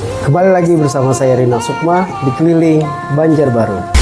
Kembali lagi bersama saya Rina Sukma di Keliling Banjarbaru.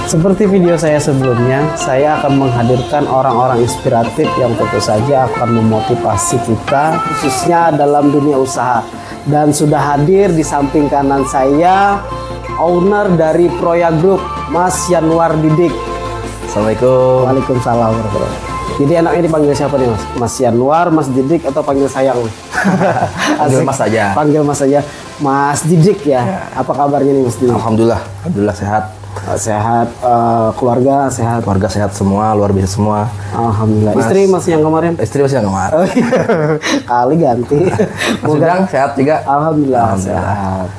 Seperti video saya sebelumnya, saya akan menghadirkan orang-orang inspiratif yang tentu saja akan memotivasi kita, khususnya dalam dunia usaha. Dan sudah hadir di samping kanan saya, owner dari Proya Group, Mas Yanwar Didik. Assalamualaikum. Waalaikumsalam warahmatullahi. Jadi enaknya dipanggil siapa nih Mas? Mas Yanwar, Mas Didik, atau panggil sayang? Panggil Mas saja. Panggil Mas saja. Mas Didik ya. Apa kabarnya nih Mas Didik? Alhamdulillah sehat. Sehat, keluarga sehat. Keluarga sehat semua, luar biasa semua. Alhamdulillah. Mas, istri masih yang kemarin? Istri masih yang kemarin. Oh, iya. Kali ganti. Mas Udang sehat juga? Alhamdulillah. Sehat.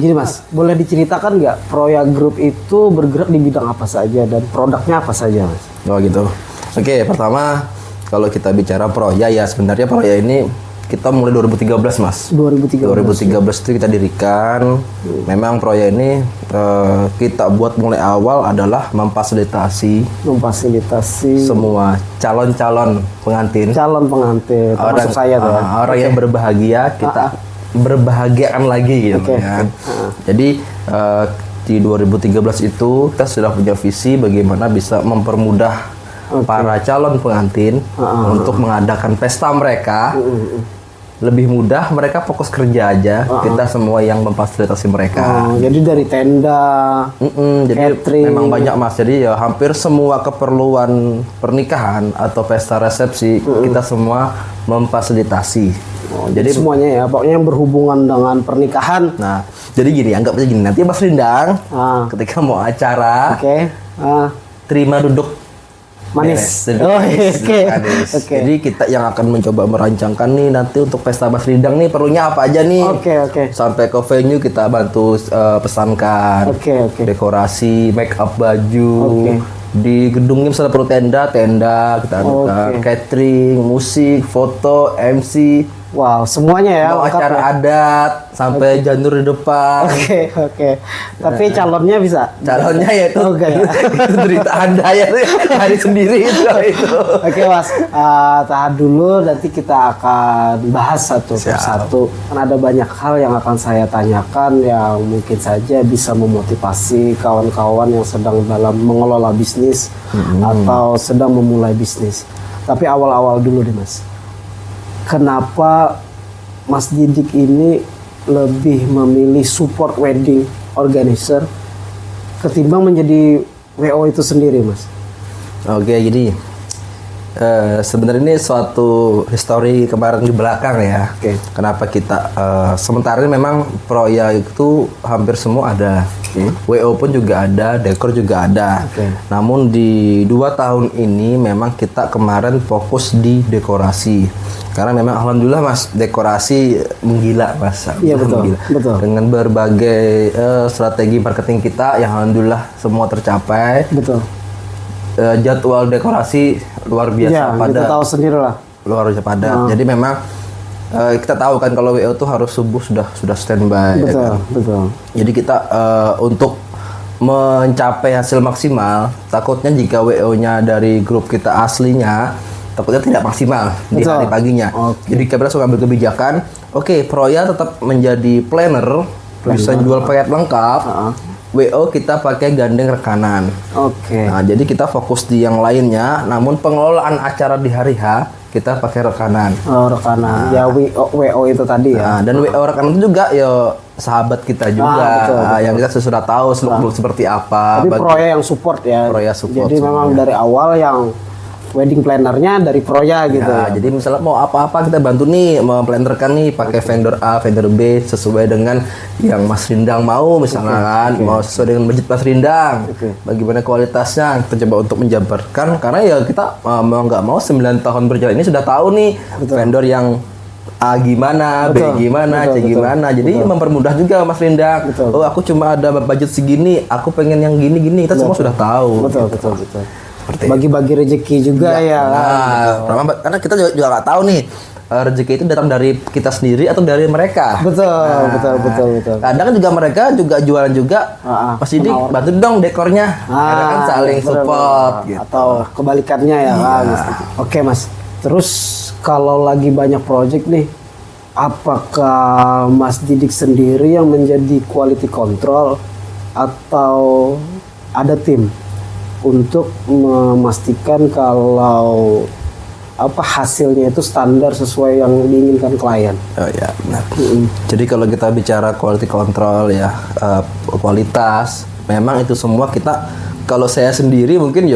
Gini Mas, boleh diceritakan nggak Proya Group itu bergerak di bidang apa saja dan produknya apa saja Mas? Oh gitu. Oke, pertama kalau kita bicara Proya ya sebenarnya Proya ini kita mulai 2013 Mas. 2013 itu kita dirikan. Memang Proya ini kita buat mulai awal adalah memfasilitasi semua calon-calon pengantin. Calon pengantin, termasuk saya tuh. Orang yang berbahagia kita berbahagiaan lagi gitu kan. Jadi di 2013 itu kita sudah punya visi bagaimana bisa mempermudah para calon pengantin untuk mengadakan pesta mereka lebih mudah, mereka fokus kerja aja. Kita semua yang memfasilitasi mereka. Jadi dari tenda, jadi catering. Memang banyak Mas. Jadi ya hampir semua keperluan pernikahan atau pesta resepsi kita semua memfasilitasi. Jadi semuanya ya, pokoknya yang berhubungan dengan pernikahan. Nah, jadi gini, anggap aja gini. Nanti Mas Rindang ketika mau acara, terima duduk manis. Manis. Jadi kita yang akan mencoba merancangkan nih nanti untuk pesta Mas Rindang nih perlunya apa aja nih. Sampai ke venue kita bantu pesankan. Dekorasi, make up baju. Di gedungnya misalnya perlu tenda kita catering, musik, foto, MC. Wow, semuanya ya. Mau acara adat sampai janur di depan. Tapi calonnya bisa. Calonnya ya itu. Itu cerita Anda ya, hari sendiri itu. Oke Mas, tahan dulu. Nanti kita akan bahas satu persatu. Kan ada banyak hal yang akan saya tanyakan yang mungkin saja bisa memotivasi kawan-kawan yang sedang dalam mengelola bisnis atau sedang memulai bisnis. Tapi awal-awal dulu deh Mas. Kenapa Mas Didik ini lebih memilih support wedding organizer ketimbang menjadi WO itu sendiri Mas? Oke, jadi sebenarnya ini suatu histori kemarin di belakang ya. Kenapa kita sementara ini memang Proya itu hampir semua ada. WO pun juga ada, dekor juga ada. Namun di 2 tahun ini memang kita kemarin fokus di dekorasi. Karena memang alhamdulillah Mas, dekorasi menggila Mas. Iya betul. Dengan berbagai strategi marketing kita yang alhamdulillah semua tercapai. Jadwal dekorasi luar biasa padat. Kita tahu sendiri lah. Luar biasa padat. Jadi memang kita tahu kan kalau WO itu harus subuh sudah standby. Betul. Jadi kita untuk mencapai hasil maksimal, takutnya jika WO-nya dari grup kita aslinya takutnya tidak maksimal di hari paginya. Jadi kita langsung ambil kebijakan, Proya tetap menjadi planner, bisa jual paket lengkap. WO kita pakai gandeng rekanan. Nah, jadi kita fokus di yang lainnya, namun pengelolaan acara di hari H kita pakai rekanan. Rekanan. Ya WO itu tadi ya. Dan WO rekanan itu juga ya sahabat kita juga. Yang kita sudah tahu seluk-beluk seperti apa. Tapi Proya yang support ya. Proya support. Jadi memang dari awal yang wedding plannernya dari Proya gitu ya. Jadi misalnya mau apa-apa kita bantu nih, memplannerkan nih pakai vendor A, vendor B sesuai dengan yang Mas Rindang mau misalnya mau sesuai dengan budget Mas Rindang. Bagaimana kualitasnya kita coba untuk menjabarkan karena ya kita mau nggak mau 9 tahun berjalan ini sudah tahu nih vendor yang A gimana, Betul, B gimana, betul, C gimana. Jadi mempermudah juga Mas Linda. Betul. Oh, aku cuma ada budget segini, aku pengen yang gini-gini. Kita semua sudah tahu. Betul, gitu. betul. Seperti Bagi-bagi rezeki juga ya. Nah, karena kita juga nggak tahu nih rezeki itu datang dari kita sendiri atau dari mereka. Betul. Kadang kan juga mereka juga jualan juga. Pasti bantu dong dekornya. Kadang kan saling support gitu. Atau kebalikannya ya. Oke Mas. Terus kalau lagi banyak project nih, apakah Mas Didik sendiri yang menjadi quality control atau ada tim untuk memastikan kalau hasilnya itu standar sesuai yang diinginkan klien? Oh ya, benar. Jadi kalau kita bicara quality control ya, kualitas, memang itu semua kita, kalau saya sendiri mungkin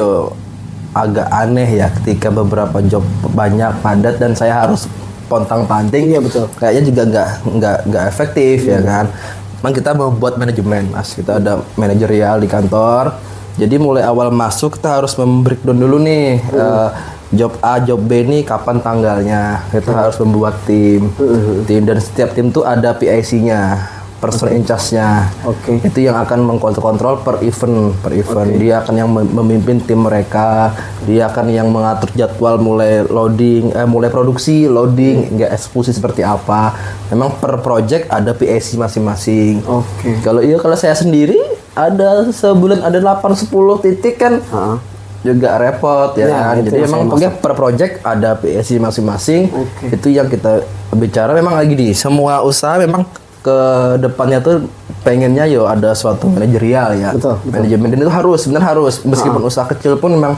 agak aneh ya ketika beberapa job banyak padat dan saya harus pontang-panting. Iya betul. Kayaknya juga nggak efektif ya kan. Memang kita membuat manajemen, Mas. Kita ada manajerial di kantor. Jadi mulai awal masuk kita harus membreakdown dulu nih. Job A, job B nih kapan tanggalnya. Kita harus membuat tim. Dan setiap tim tuh ada PIC-nya, person in charge-nya. Itu yang akan mengkontrol per event. Dia akan yang memimpin tim mereka. Dia akan yang mengatur jadwal mulai mulai produksi, loading, hingga eksekusi seperti apa. Memang per project ada PIC masing-masing. Kalau saya sendiri ada sebulan ada 8-10 titik kan. Juga repot ya kan. Jadi memang pokoknya per project ada PIC masing-masing. Itu yang kita bicara. Memang lagi di semua usaha memang ke depannya tuh pengennya ada suatu manajerial ya. Betul. Manajemen itu harus meskipun usaha kecil pun memang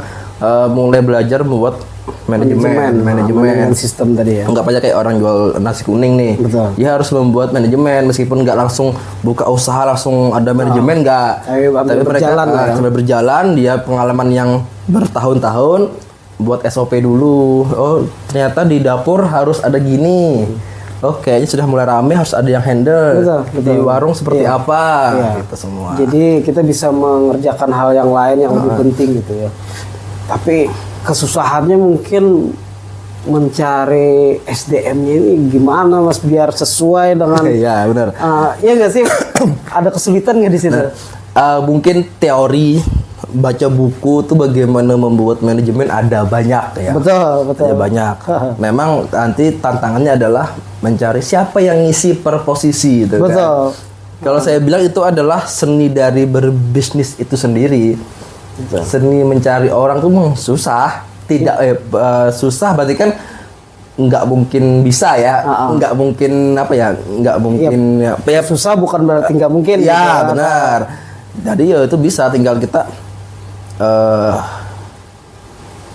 mulai belajar membuat manajemen sistem tadi ya. Enggak aja kayak orang jual nasi kuning nih. Betul. Dia harus membuat manajemen meskipun nggak langsung buka usaha langsung ada manajemen nggak. Tapi mereka sambil berjalan dia pengalaman yang bertahun-tahun buat SOP dulu. Oh, ternyata di dapur harus ada gini. Kayaknya sudah mulai rame harus ada yang handle. Betul. Di warung seperti apa gitu semua. Jadi kita bisa mengerjakan hal yang lain yang lebih penting gitu ya. Tapi kesusahannya mungkin mencari SDM-nya ini gimana Mas biar sesuai dengan Iya benar. Iya nggak sih? Ada kesulitan nggak di situ? Mungkin teori baca buku tuh bagaimana membuat manajemen ada banyak ya. Betul. Ada banyak. Memang nanti tantangannya adalah mencari siapa yang ngisi per posisi gitu kan. Kalau saya bilang itu adalah seni dari berbisnis itu sendiri. Seni mencari orang tuh susah. Susah berarti kan nggak mungkin bisa ya. Nggak mungkin nggak mungkin susah bukan berarti nggak mungkin. Ya benar. Jadi itu bisa tinggal kita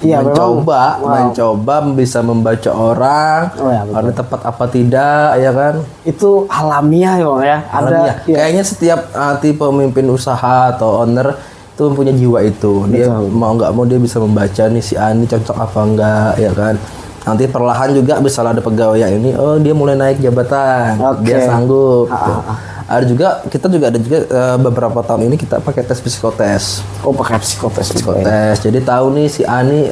mencoba bisa membaca orang, orang tepat apa tidak ya kan. Itu alamiah ya. Alamiah. Kayaknya setiap pemimpin usaha atau owner itu mempunyai jiwa itu. Dia mau nggak mau dia bisa membaca nih si Ani cocok apa enggak ya kan. Nanti perlahan juga misalnya ada pegawai yang ini, dia mulai naik jabatan, dia sanggup. Kita juga ada beberapa tahun ini kita pakai tes psikotes. Pakai psikotes. Jadi tahu nih si Ani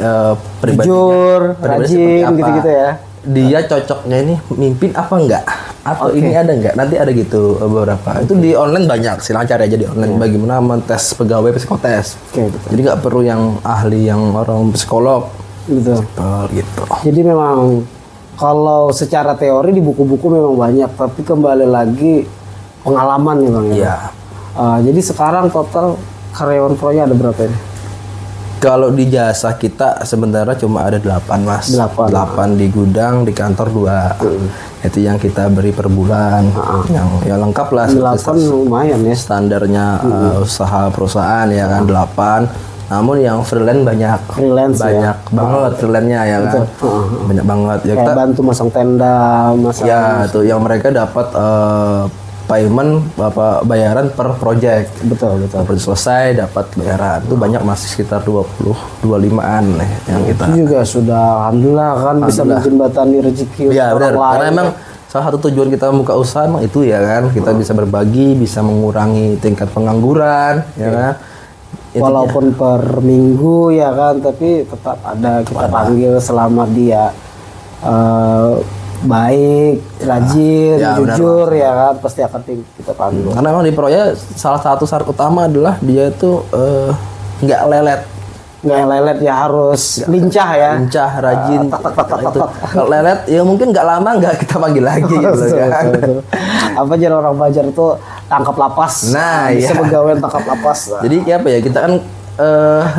jujur, rajin gitu-gitu ya. Dia cocoknya ini mimpin apa enggak? Atau ini ada enggak? Nanti ada gitu beberapa. Itu di online banyak, silahkan cari aja di online bagaimana mentes pegawai psikotes. Jadi nggak perlu yang ahli yang orang psikolog. Gitu. Jadi memang kalau secara teori di buku-buku memang banyak, tapi kembali lagi pengalaman nih Bang ya. Jadi sekarang total karyawan pronya ada berapa ini? Kalau di jasa kita sebenarnya cuma ada 8 Mas. 8 di gudang, di kantor 2. Itu yang kita beri per bulan. Yang lengkap lah. 8 lumayan ya. Standarnya usaha perusahaan ya kan 8. Namun yang freelance banyak banget freelance-nya ya kan. Banyak banget ya. Kita bantu masang tenda, tuh yang mereka dapat payment bayaran per project. Betul. Project selesai dapat bayaran. Itu banyak masih sekitar 25-an yang kita. Itu juga sudah alhamdulillah kan bisa menjembatani rezeki orang lain. Karena emang salah satu tujuan kita membuka usaha emang itu ya kan. Kita bisa berbagi, bisa mengurangi tingkat pengangguran ya kan. Walaupun per minggu ya kan, tapi tetap ada kita panggil selama dia baik, rajin, Ya, jujur ya kan pasti akan kita pandu. Karena memang di Proya salah satu syarat utama adalah dia itu nggak lelet. Nggak yang lelet ya, harus lincah ya. Lincah, rajin. Itu. Kalau lelet ya mungkin nggak lama nggak kita panggil lagi gitu Betul, kan. betul. Apa jadi orang Banjar itu tangkap lapas. Nah, bisa iya. pegawai tangkap lapas. Jadi apa ya, kita kan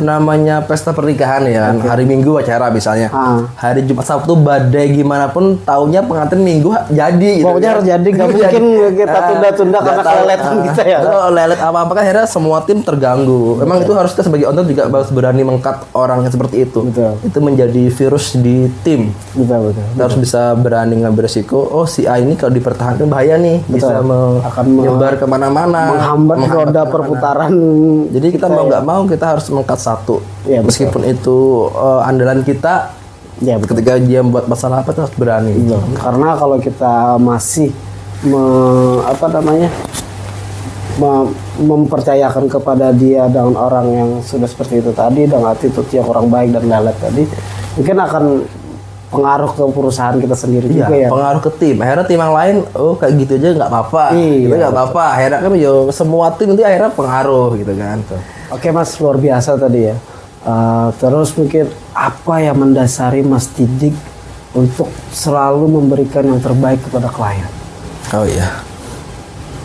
namanya pesta pernikahan ya kan. Hari Minggu acara misalnya. Hari Jumat Sabtu badai gimana pun taunya pengantin Minggu jadi gitu. Pokoknya harus jadi, nggak mungkin kita tunda-tunda karena keleletan kita ya. Kalau lelet apa-apa kan akhirnya semua tim terganggu. Memang itu harus kita sebagai owner juga harus berani mengkat orang yang seperti itu. Betul. Itu menjadi virus di tim. Betul. Kita harus bisa berani ngambil resiko. Oh, si A ini kalau dipertahankan bahaya nih, bisa Akan menyebar kemana-mana, menghambat roda perputaran. Jadi kita mau nggak mau kita harus mengkat satu. Ya, meskipun itu andalan kita, Ya, betul. ketika dia membuat masalah apa kita harus berani. Betul. Karena kalau kita masih mempercayakan kepada dia dengan orang yang sudah seperti itu tadi, dengan attitude yang kurang baik dan lelet tadi, mungkin akan pengaruh ke perusahaan kita sendiri Iya, juga ya. pengaruh ke tim. Akhirnya tim yang lain, oh kayak gitu aja nggak apa-apa. Iya, Gitu nggak apa-apa. Akhirnya kan yo semua tim itu akhirnya pengaruh gitu kan. Oke Mas, luar biasa tadi ya. Terus mungkin apa yang mendasari Mas Didik untuk selalu memberikan yang terbaik kepada klien? Oh iya.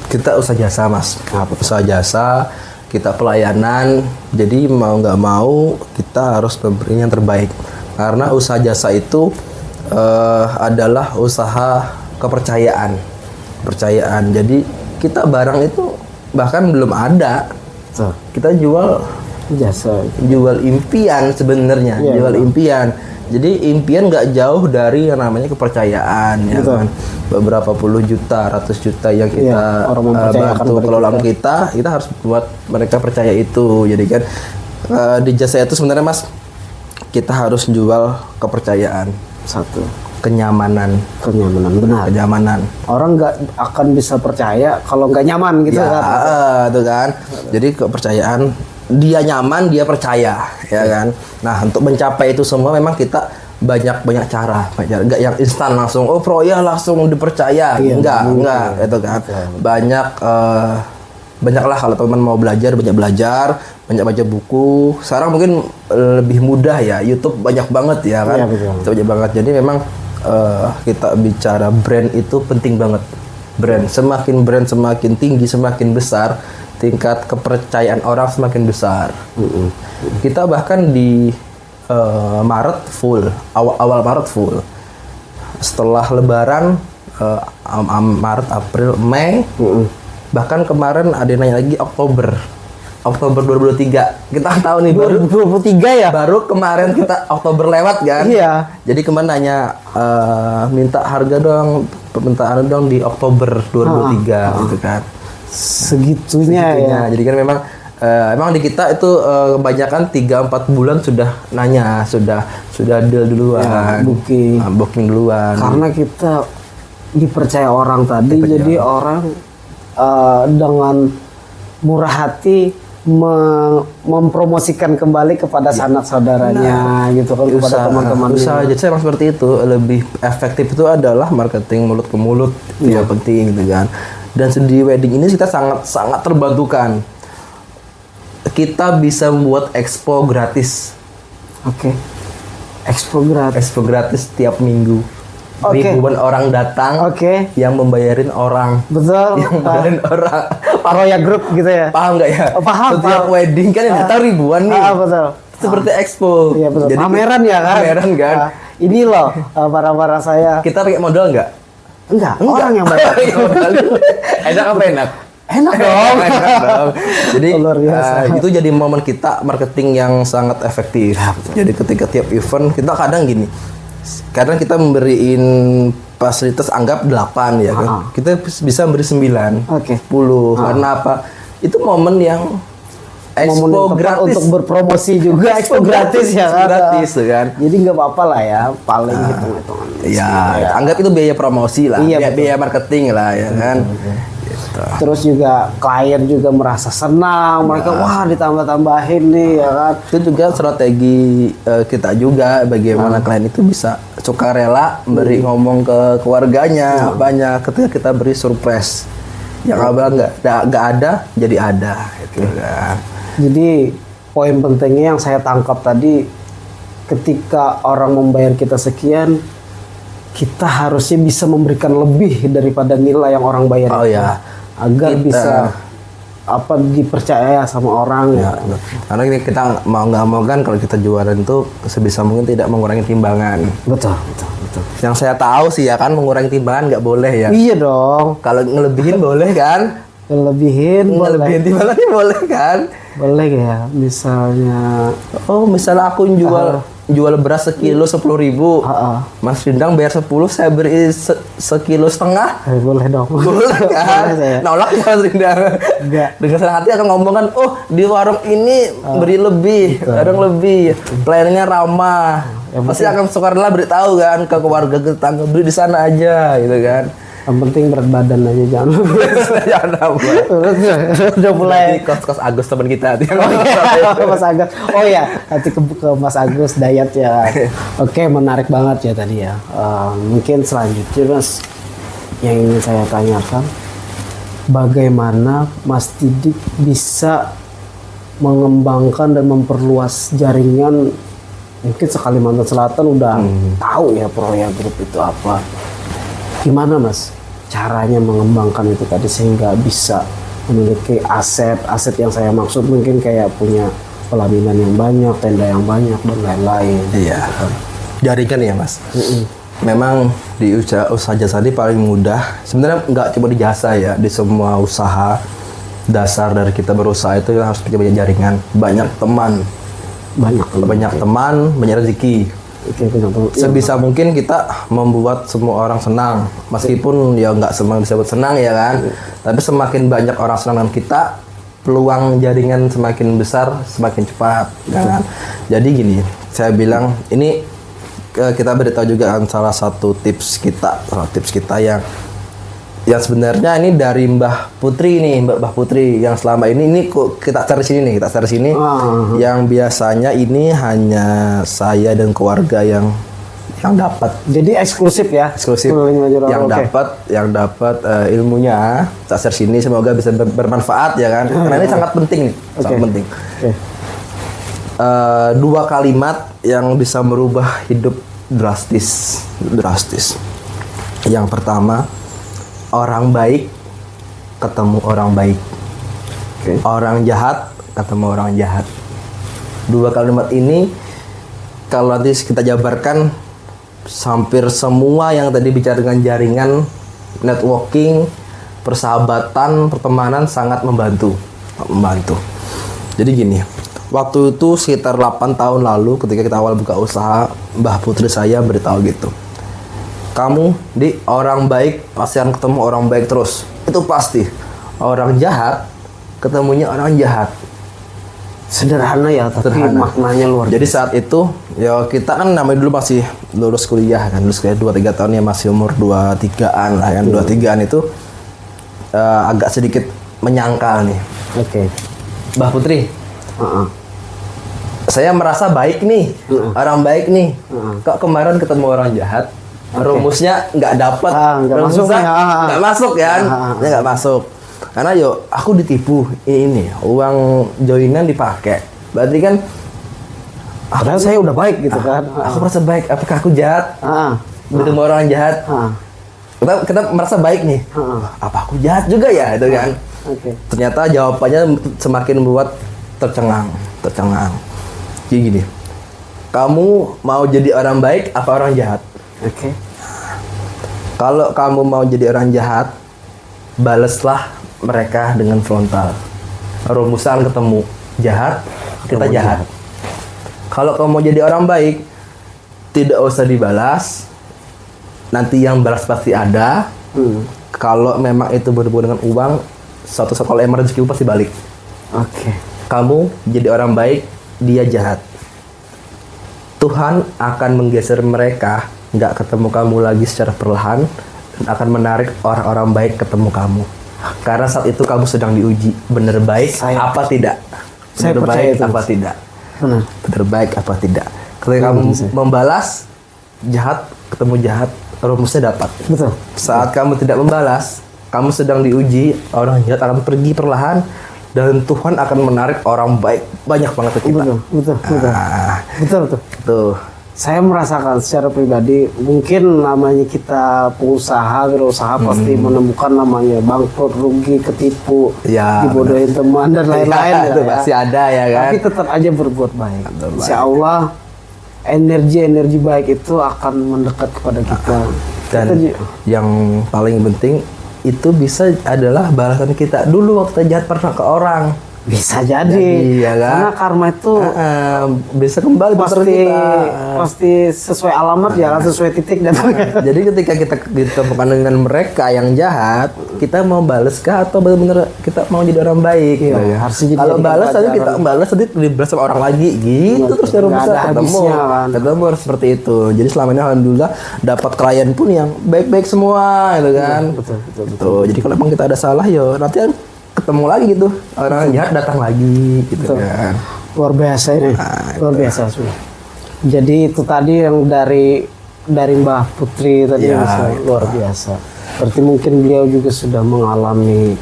Kita usaha jasa Mas. Usaha jasa, kita pelayanan. Jadi mau nggak mau kita harus memberi yang terbaik. Karena usaha jasa itu adalah usaha kepercayaan. Kepercayaan. Jadi kita barang itu bahkan belum ada. Kita jual Jasa. jual impian sebenarnya, Iya, jual betul. impian. Jadi impian nggak jauh dari yang namanya kepercayaan, ya Betul. kan. Beberapa puluh juta, ratus juta yang kita Iya, orang mempercayakan bantu pada kelolaan kita harus buat mereka percaya itu. Jadi kan di jasa itu sebenarnya Mas, kita harus jual kepercayaan, Satu, kenyamanan, benar. kenyamanan. Orang nggak akan bisa percaya kalau nggak nyaman gitu Ya, kan. itu kan. Jadi kepercayaan, dia nyaman, dia percaya, ya kan. Nah, untuk mencapai itu semua memang kita banyak cara. Enggak yang instan langsung, oh Proya langsung dipercaya. Iya, enggak, itu kan. Banyaklah kalau teman mau belajar, banyak belajar, banyak baca buku. Sekarang mungkin lebih mudah ya, YouTube banyak banget ya kan. Iya, betul. Itu banyak banget. Jadi memang kita bicara brand itu penting banget. Brand semakin tinggi, semakin besar, tingkat kepercayaan orang semakin besar. Kita bahkan di Maret full, awal Maret full. Setelah Lebaran Maret, April, Mei, bahkan kemarin ada yang nanya lagi Oktober 2023. Kita tahu nih baru 2023 ya? baru kemarin kita Oktober lewat kan. Iya. Jadi kemarin nanya minta harga dong, permintaan dong di Oktober 2023 gitu kan. Segitunya ya. Jadi kan memang di kita itu kebanyakan 3-4 bulan sudah nanya, sudah deal duluan, Ya, booking duluan. Karena kita dipercaya orang tadi, jadi orang dengan murah hati mempromosikan kembali kepada sanak saudaranya gitu kan, kepada teman-teman. Usaha jasa emang seperti itu. Lebih efektif itu adalah marketing mulut ke mulut, itu yang penting gitu kan. Dan di wedding ini kita sangat terbantukan. Kita bisa membuat expo gratis. Oke. Expo gratis. Expo gratis tiap minggu. Oke. Ribuan orang datang. Oke. Yang membayarin orang. Betul. Yang membayarin orang. Paroya Group gitu ya. Paham nggak ya? Oh, paham. Setiap wedding kan yang datang ribuan nih. Betul. Seperti expo. Iya betul. Jadi Pameran ya kan. Pameran kan. Ini loh para saya. Kita pakai modal nggak? Enggak. Orang yang bayar. Enak apa enak? Enak dong. Enak dong. Jadi Luar biasa. itu jadi momen kita marketing yang sangat efektif. Jadi ketika tiap event kita kadang gini. Kadang kita memberiin fasilitas anggap 8 ya kan. Kita bisa beri 9, Oke. 10. Karena apa? Itu momen yang Momen expo yang tepat gratis untuk berpromosi juga. Expo gratis ya kan. Gratis kan. Jadi nggak apa-apa lah ya, paling hitung-hitungan. Ya, anggap itu biaya promosi lah, Iya, biaya marketing lah ya kan. Gitu. Terus juga klien juga merasa senang, mereka wah ditambah-tambahin nih ya kan. Itu juga strategi kita juga bagaimana klien itu bisa sukarela beri ngomong ke keluarganya banyak ketika kita beri surprise. Yang abang nggak ada jadi ada gitu kan. Jadi poin pentingnya yang saya tangkap tadi, ketika orang membayar kita sekian, kita harusnya bisa memberikan lebih daripada nilai yang orang bayar. Oh ya, agar bisa dipercaya sama orang ya. Karena kita mau nggak mau kan kalau kita jualan itu sebisa mungkin tidak mengurangi timbangan. Betul. Yang saya tahu sih ya kan mengurangi timbangan nggak boleh ya. Iya dong. Kalau ngelebihin boleh kan? Ngelebihin timbangannya boleh kan? Boleh ya. Misalnya aku jual beras sekilo 10.000. Mas Rindang bayar 10, saya beri sekilo setengah. Boleh dong. Boleh kan? Nolak ya Mas Rindang. Enggak. Dengan senang hati akan ngomong kan, di warung ini beri lebih, warung lebih, pelayanannya ramah. Pasti akan sukarela beritahu kan ke keluarga tetangga, beli di sana aja gitu kan. Yang penting berat badan aja jangan. Jangan nambah. Udah mulai kos Agus teman kita. Mas Agus. Oh ya, nanti ke Mas Agus diet ya. Oke, menarik banget ya tadi ya. Mungkin selanjutnya Mas yang ingin saya tanyakan, bagaimana Mas Didik bisa mengembangkan dan memperluas jaringan? Mungkin Kalimantan Selatan udah tahu ya Proya Group itu apa. Gimana Mas caranya mengembangkan itu tadi sehingga bisa memiliki aset yang saya maksud mungkin kayak punya pelaminan yang banyak, tenda yang banyak dan lain-lain. Iya. Gitu kan. Jaringan ya Mas. Memang di usaha jasa ini paling mudah. Sebenarnya nggak cuma di jasa ya, di semua usaha dasar dari kita berusaha itu harus punya banyak jaringan, banyak teman, banyak rezeki. Sebisa mungkin kita membuat semua orang senang, meskipun ya nggak semua disebut senang ya kan, tapi semakin banyak orang senang dengan kita, peluang jaringan semakin besar, semakin cepat kan. Jadi gini, saya bilang ini kita beritahu juga kan salah satu tips kita yang sebenarnya ini dari Mbah Putri nih, Mbah Putri yang selama ini kok kita cari sini, yang biasanya ini hanya saya dan keluarga yang dapat. Jadi eksklusif ya? Eksklusif. Yang dapat ilmunya tak share sini, semoga bisa bermanfaat ya kan. Karena ini sangat penting nih, sangat penting. Dua kalimat yang bisa merubah hidup drastis. Yang pertama, orang baik ketemu orang baik. Orang jahat ketemu orang jahat. Dua kalimat ini kalau nanti kita jabarkan, hampir semua yang tadi bicara dengan jaringan, networking, persahabatan, pertemanan sangat membantu. Jadi gini, waktu itu sekitar 8 tahun lalu ketika kita awal buka usaha, Mbah Putri saya beritahu gitu. Kamu di orang baik pasti akan ketemu orang baik terus. Itu pasti. Orang jahat ketemunya orang jahat. Sederhana ya, tapi maknanya luar biasa. Jadi saat itu ya kita kan namanya dulu masih lulus kuliah kan, lulus kuliah 2-3 tahun ya, masih umur 23-an lah kan. 23-an itu agak sedikit menyangkal nih. Mbah Putri, saya merasa baik nih, orang baik nih. Kok kemarin ketemu orang jahat? Rumusnya nggak dapat, nggak masuk kan? Nggak masuk. Karena aku ditipu ini uang joinan dipakai. Berarti kan padahal saya udah baik gitu kan. Aku merasa baik. Apakah aku jahat? Ketemu orang jahat. Kita merasa baik nih. Apa aku jahat juga ya itu kan? Ternyata jawabannya semakin membuat tercengang. Jadi gini, kamu mau jadi orang baik apa orang jahat? Kalau kamu mau jadi orang jahat, balaslah mereka dengan frontal. Rumusan ketemu jahat, kita jahat. Kalau kamu mau jadi orang baik, tidak usah dibalas. Nanti yang balas pasti ada. Kalau memang itu berhubungan dengan uang, suatu saat kalau emang rezeki pasti balik. Kamu jadi orang baik, dia jahat. Tuhan akan menggeser mereka, nggak ketemu kamu lagi secara perlahan, dan akan menarik orang-orang baik ketemu kamu. Karena saat itu kamu sedang diuji, benar baik apa tidak? Saya Benar percaya baik itu. apa tidak? Benar. Benar baik apa tidak? Ketika kamu membalas jahat ketemu jahat, rumusnya dapat. Betul. Saat kamu tidak membalas, kamu sedang diuji, orang jahat akan pergi perlahan dan Tuhan akan menarik orang baik banyak banget ke kita. Betul. Betul. Tuh. Saya merasakan secara pribadi, mungkin namanya kita pengusaha, berusaha pasti menemukan namanya bangkrut, rugi, ketipu, Ya, dibodohin teman dan lain-lain. Ya, itu pasti ada ya kan. Tapi tetap aja berbuat baik. Insya Allah energi baik itu akan mendekat kepada kita. Dan yang paling penting itu bisa adalah balasan kita dulu waktu kita jahat pernah ke orang. Bisa jadi, ya kan? Karena karma itu bisa kembali pasti sesuai alamat ya kan, sesuai titik datangnya. Jadi ketika kita ditemukan dengan mereka yang jahat, kita mau balas kah atau benar-benar kita mau jadi orang baik? Iya, gitu ya. harusnya jadi Kalau balas pelajaran. tadi kita balas tadi dibalas sama orang lagi gitu terus baru Nggak bisa ada ketemu. habisnya, kan? Ketemu harus seperti itu. Jadi selama ini alhamdulillah dapat klien pun yang baik-baik semua gitu kan. Betul. Tuh, jadi kalau emang kita ada salah yo nanti kan ketemu lagi gitu. Orang jahat datang lagi gitu kan. Luar biasa ini, luar biasa sudah. Jadi itu tadi yang dari Mbah Putri tadi Ya, luar biasa. Berarti mungkin beliau juga sudah mengalami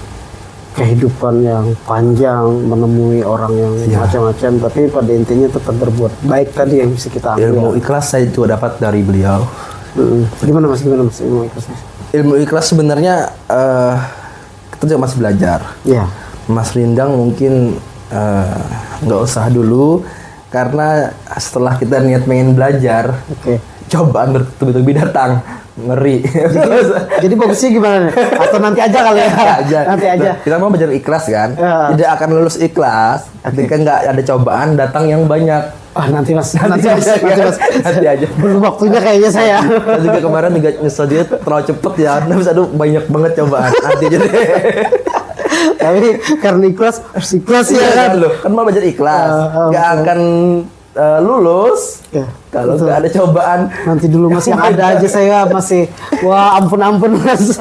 kehidupan yang panjang, menemui orang yang macam-macam, tapi pada intinya tetap berbuat baik tadi yang bisa kita ambil. Ilmu ikhlas saya juga dapat dari beliau. Gimana mas ilmu ikhlas? Ilmu ikhlas sebenarnya kita juga masih belajar. Iya. Mas Rindang mungkin nggak usah dulu karena setelah kita niat pengen belajar, cobaan bertubi-tubi datang, ngeri. Jadi bagusnya gimana nih? Atau nanti aja kali ya? Nanti aja. Kita mau belajar ikhlas kan, Ya. tidak akan lulus ikhlas ketika nggak ada cobaan datang yang banyak. Nanti mas. Nanti aja. Belum waktunya kayaknya saya. Saya juga kemarin juga nyesel dia terlalu cepet ya, karena bisa aduh banyak banget cobaan. Nanti aja deh. Tapi karena ikhlas, harus ikhlas ya kan? Loh, kan mau belajar ikhlas, nggak akan lulus kalau nggak ada cobaan. Nanti dulu mas yang ada aja saya masih, wah ampun mas.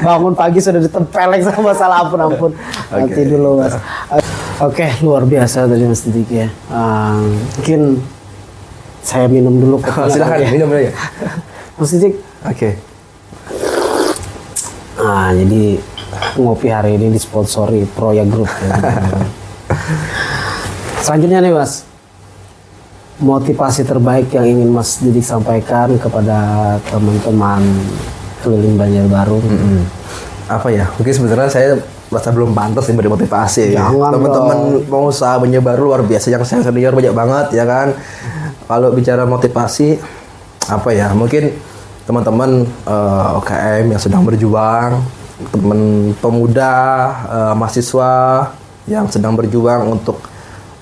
Bangun pagi sudah ditempeleng sama masalah ampun. Nanti dulu mas. Oke, luar biasa tadi mas Didik ya. Mungkin saya minum dulu. Silakan minum dulu ya. Mas Didik. Oke. Jadi ngopi hari ini disponsori Proya Group. Ya. Selanjutnya nih mas, motivasi terbaik yang ingin Mas Didik sampaikan kepada teman-teman keliling Banjarbaru. Apa ya? Mungkin sebenarnya saya merasa belum pantas nih beri motivasi. Jangan Teman-teman pengusaha Banjarbaru luar biasa yang saya senior banyak banget ya kan. Kalau bicara motivasi apa ya? Mungkin teman-teman OKM yang sedang berjuang, teman pemuda, mahasiswa yang sedang berjuang untuk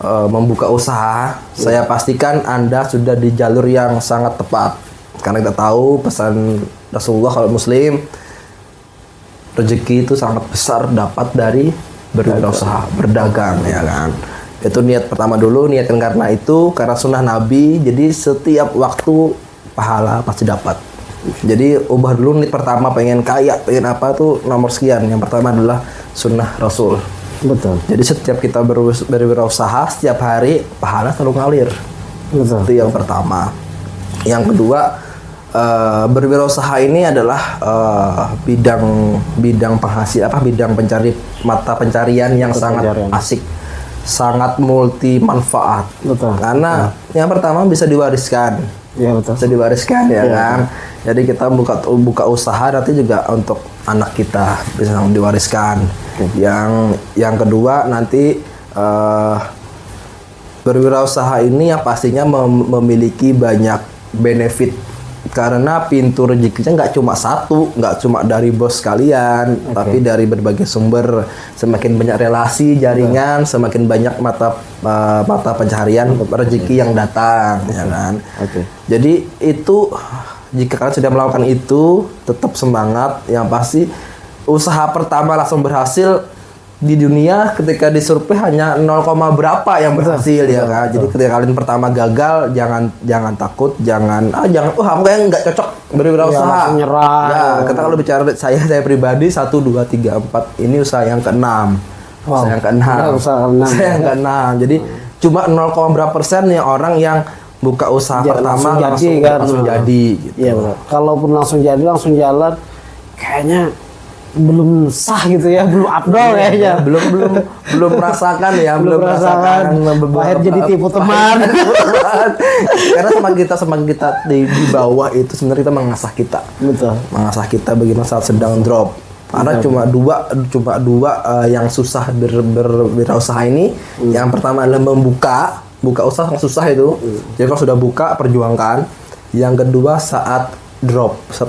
membuka usaha, saya pastikan Anda sudah di jalur yang sangat tepat. Karena kita tahu pesan Rasulullah kalau Muslim, rezeki itu sangat besar dapat dari berwirausaha, berdagang ya kan. Itu niat pertama dulu, niatkan karena itu, karena sunnah Nabi, jadi setiap waktu pahala pasti dapat. Jadi ubah dulu niat pertama pengen kaya, pengen apa tuh nomor sekian. Yang pertama adalah sunnah Rasul. Betul. Jadi setiap kita berwirausaha setiap hari pahala selalu ngalir. Betul. Itu yang pertama. Yang kedua berwirausaha ini adalah bidang penghasil bidang mata pencarian yang sangat asik, sangat multi manfaat. Betul. Karena yang pertama bisa diwariskan. Iya betul. Bisa diwariskan ya kan. Jadi kita buka usaha nanti juga untuk anak kita bisa diwariskan. Yang kedua nanti berwirausaha ini yang pastinya memiliki banyak benefit karena pintu rezekinya nggak cuma satu, nggak cuma dari bos kalian, tapi dari berbagai sumber. Semakin banyak relasi, jaringan, semakin banyak mata pencaharian rezeki yang datang, ya kan. Jadi itu jika kalian sudah melakukan itu, tetap semangat. Yang pasti usaha pertama langsung berhasil di dunia ketika disurvei hanya 0, berapa yang berhasil ya kan. Jadi ketika kalian pertama gagal, jangan takut, jangan kamu kayak nggak cocok berwirausaha. langsung nyerah. Ya, kita kalau bicara saya pribadi 1 2 3 4 ini usaha yang ke-6. Usaha yang ke-6. Usaha yang ke-6. Jadi cuma 0, berapa persen nih orang yang buka usaha pertama langsung jadi gitu. Iya benar. Kalaupun langsung jalan kayaknya belum sah gitu ya, belum afdol kayaknya. Belum merasakan ya, belum merasakan pahit jadi tipu teman. Karena semakin kita di bawah itu sebenarnya kita mengasah kita. Betul. Mengasah kita bagaimana saat sedang drop. Karena cuma dua yang susah berwirausasaha ini. Yang pertama adalah buka usaha yang susah itu. Jadi kalau sudah buka, perjuangkan. Yang kedua saat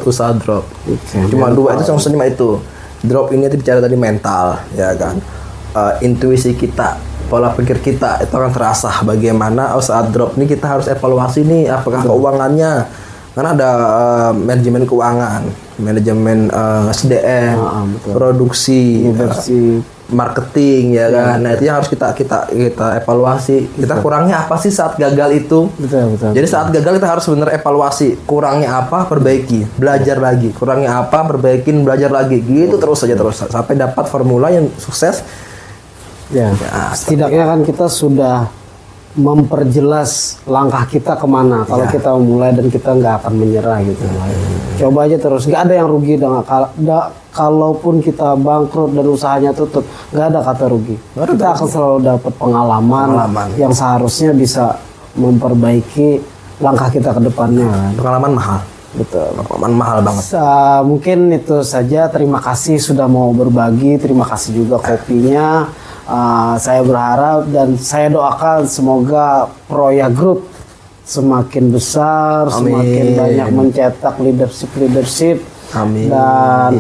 usaha drop. Cuma dua itu maksudnya itu. Drop ini bicara tadi mental, ya kan. Intuisi kita, pola pikir kita itu akan terasa bagaimana saat drop ini kita harus evaluasi nih apakah keuangannya. Karena ada manajemen keuangan, manajemen SDM, produksi, marketing ya kan. Nah, itu yang harus kita evaluasi. Kita kurangnya apa sih saat gagal itu? Betul. Jadi saat gagal kita harus benar evaluasi. Kurangnya apa, perbaiki, belajar lagi. Kurangnya apa, perbaikin, belajar lagi. Gitu terus sampai dapat formula yang sukses. Ya, setidaknya kan kita sudah memperjelas langkah kita kemana. Kalau kita mulai dan kita nggak akan menyerah gitu. Coba aja terus, nggak ada yang rugi dengan kalaupun kita bangkrut dan usahanya tutup, nggak ada kata rugi. Kita akan selalu dapat pengalaman yang seharusnya bisa memperbaiki langkah kita ke depannya. Pengalaman mahal. Betul. Pengalaman mahal banget. Mungkin itu saja. Terima kasih sudah mau berbagi. Terima kasih juga kopinya. Saya berharap dan saya doakan semoga Proya Group semakin besar, semakin banyak mencetak leadership. Amin. Dan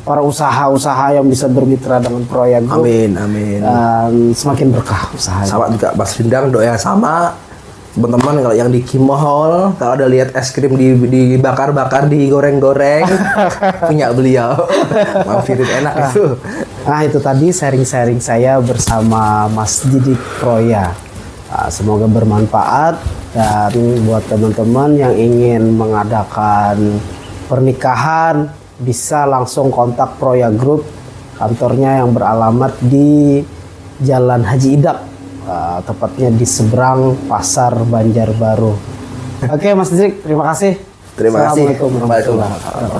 para usaha-usaha yang bisa bermitra dengan Proya Group. Amin. Dan semakin berkah usaha. Sama juga Mas Rindang doa yang sama. Teman-teman kalau yang di Kimohol, kalau ada lihat es krim dibakar-bakar, digoreng-goreng, punya beliau. Mampirin enak itu. Nah itu tadi sharing-sharing saya bersama Mas Didik Proya. Semoga bermanfaat dan buat teman-teman yang ingin mengadakan pernikahan bisa langsung kontak Proya Group. Kantornya yang beralamat di Jalan Haji Idap. Tepatnya di seberang Pasar Banjarbaru. Oke Mas Didik, terima kasih. Terima kasih. Assalamualaikum warahmatullahi wabarakatuh.